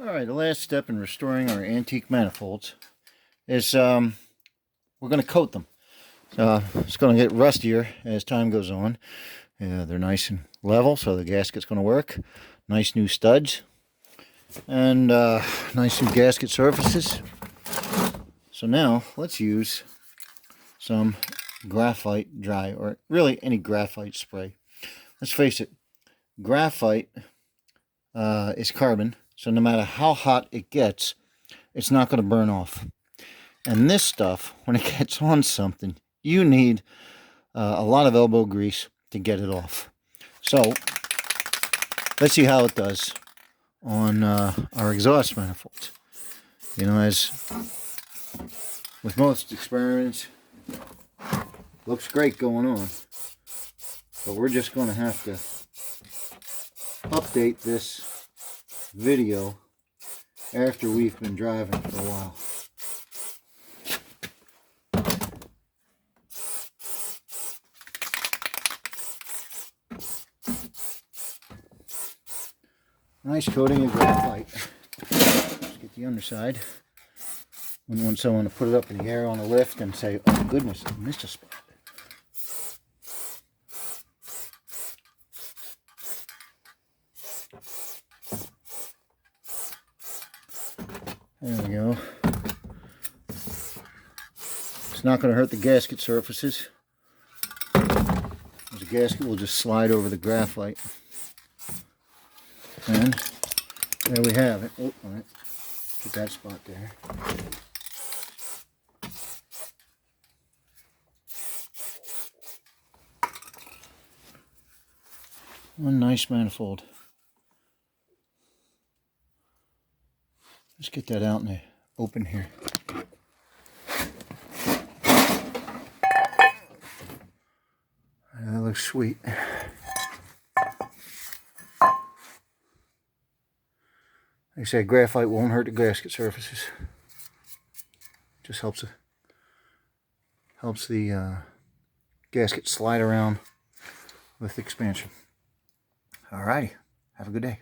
Alright, the last step in restoring our antique manifolds is we're going to coat them. It's going to get rustier as time goes on. They're nice and level, so the gasket's going to work. Nice new studs and nice new gasket surfaces. So now let's use some graphite dry, or really any graphite spray. Let's face it, graphite is carbon, so no matter how hot it gets, it's not going to burn off. And this stuff, when it gets on something, you need a lot of elbow grease to get it off. So let's see how it does on our exhaust manifolds. You know, as with most experiments, looks great going on, but we're just going to have to update this video after we've been driving for a while. Nice coating of graphite. Let's get the underside. Wouldn't want someone to put it up in the air on a lift and say, oh goodness, I missed a spot. There we go. It's not going to hurt the gasket surfaces. The gasket will just slide over the graphite. And there we have it. Oh, all right. Get that spot there. One nice manifold. Let's get that out in the open here. That looks sweet. Like I said, graphite won't hurt the gasket surfaces. Just helps the gasket slide around with expansion. Alrighty, have a good day.